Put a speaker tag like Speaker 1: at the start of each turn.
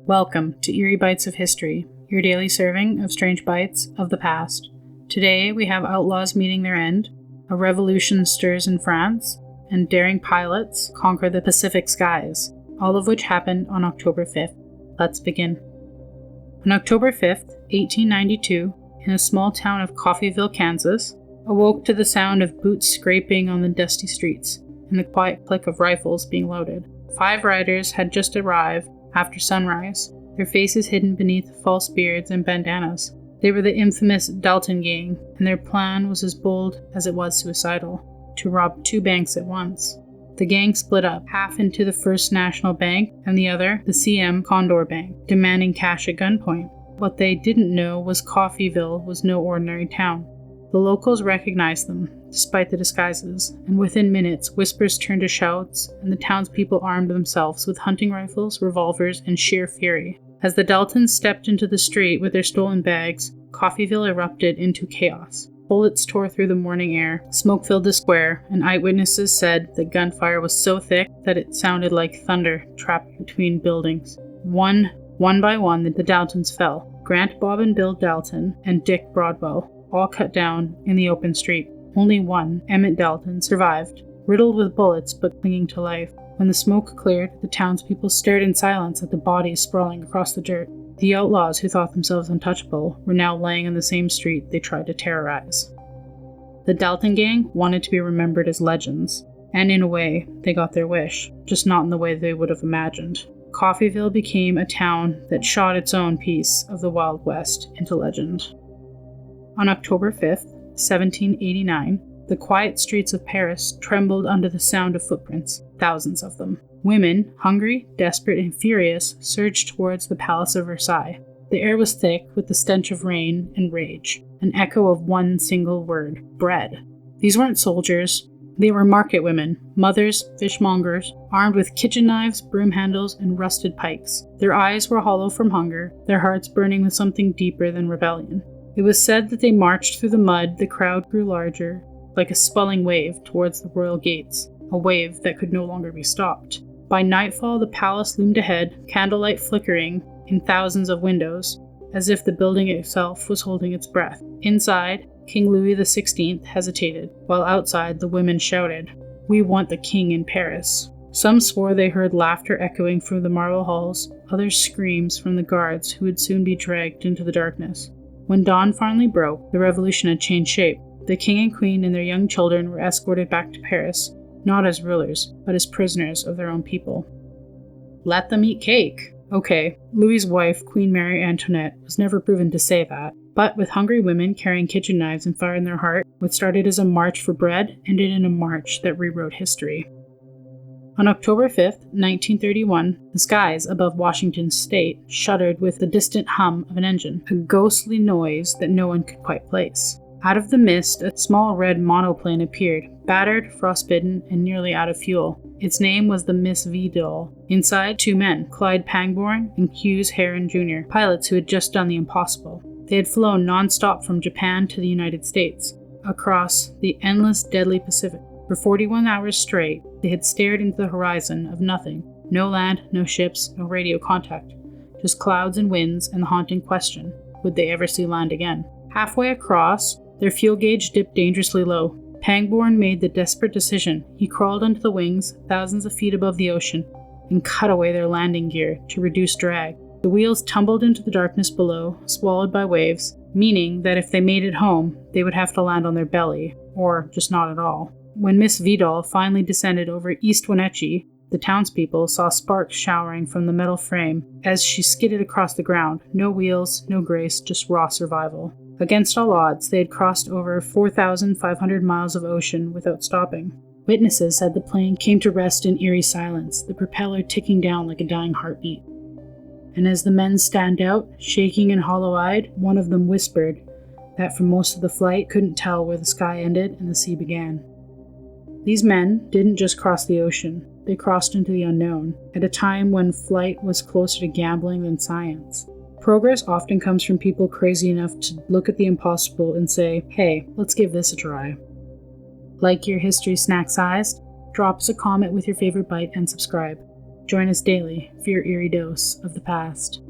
Speaker 1: Welcome to Eerie Bites of History, your daily serving of strange bites of the past. Today we have outlaws meeting their end, a revolution stirs in France, and daring pilots conquer the Pacific skies, all of which happened on October 5th. Let's begin. On October 5th, 1892, in a small town of Coffeyville, Kansas, awoke to the sound of boots scraping on the dusty streets and the quiet click of rifles being loaded. 5 riders had just arrived after sunrise, their faces hidden beneath false beards and bandanas. They were the infamous Dalton gang, and their plan was as bold as it was suicidal, to rob 2 banks at once. The gang split up, half into the First National Bank and the other, the CM Condor Bank, demanding cash at gunpoint. What they didn't know was Coffeyville was no ordinary town. The locals recognized them, despite the disguises, and within minutes, whispers turned to shouts, and the townspeople armed themselves with hunting rifles, revolvers, and sheer fury. As the Daltons stepped into the street with their stolen bags, Coffeyville erupted into chaos. Bullets tore through the morning air, smoke filled the square, and eyewitnesses said that gunfire was so thick that it sounded like thunder trapped between buildings. One by one, the Daltons fell. Grant, Bob, and Bill Dalton, and Dick Broadwell, all cut down in the open street. Only one, Emmett Dalton, survived, riddled with bullets but clinging to life. When the smoke cleared, the townspeople stared in silence at the bodies sprawling across the dirt. The outlaws, who thought themselves untouchable, were now laying in the same street they tried to terrorize. The Dalton gang wanted to be remembered as legends, and in a way, they got their wish, just not in the way they would have imagined. Coffeyville became a town that shot its own piece of the Wild West into legend. On October 5th, 1789, the quiet streets of Paris trembled under the sound of footprints, thousands of them. Women, hungry, desperate, and furious, surged towards the Palace of Versailles. The air was thick with the stench of rain and rage, an echo of one single word: bread. These weren't soldiers. They were market women, mothers, fishmongers, armed with kitchen knives, broom handles, and rusted pikes. Their eyes were hollow from hunger, their hearts burning with something deeper than rebellion. It was said that they marched through the mud. The crowd grew larger, like a swelling wave towards the royal gates, a wave that could no longer be stopped. By nightfall, the palace loomed ahead, candlelight flickering in thousands of windows, as if the building itself was holding its breath. Inside, King Louis XVI hesitated, while outside the women shouted, "We want the king in Paris." Some swore they heard laughter echoing from the marble halls, others screams from the guards who would soon be dragged into the darkness. When dawn finally broke, the revolution had changed shape. The king and queen and their young children were escorted back to Paris, not as rulers, but as prisoners of their own people. Let them eat cake. Okay, Louis's wife, Queen Mary Antoinette, was never proven to say that, but with hungry women carrying kitchen knives and fire in their heart, what started as a march for bread ended in a march that rewrote history. On October 5th, 1931, the skies above Washington state shuddered with the distant hum of an engine, a ghostly noise that no one could quite place. Out of the mist, a small red monoplane appeared, battered, frostbitten, and nearly out of fuel. Its name was the Miss Vidal. Inside, 2 men, Clyde Pangborn and Hughes Heron Jr., pilots who had just done the impossible. They had flown nonstop from Japan to the United States, across the endless, deadly Pacific. For 41 hours straight, they had stared into the horizon of nothing. No land, no ships, no radio contact. Just clouds and winds and the haunting question, would they ever see land again? Halfway across, their fuel gauge dipped dangerously low. Pangborn made the desperate decision. He crawled onto the wings, thousands of feet above the ocean, and cut away their landing gear to reduce drag. The wheels tumbled into the darkness below, swallowed by waves, meaning that if they made it home, they would have to land on their belly, or just not at all. When Miss Vidal finally descended over East Wenatchee, the townspeople saw sparks showering from the metal frame as she skidded across the ground. No wheels, no grace, just raw survival. Against all odds, they had crossed over 4,500 miles of ocean without stopping. Witnesses said the plane came to rest in eerie silence, the propeller ticking down like a dying heartbeat. And as the men stand out, shaking and hollow-eyed, one of them whispered that for most of the flight couldn't tell where the sky ended and the sea began. These men didn't just cross the ocean, they crossed into the unknown, at a time when flight was closer to gambling than science. Progress often comes from people crazy enough to look at the impossible and say, hey, let's give this a try. Like your history snack-sized? Drop us a comment with your favorite bite and subscribe. Join us daily for your eerie dose of the past.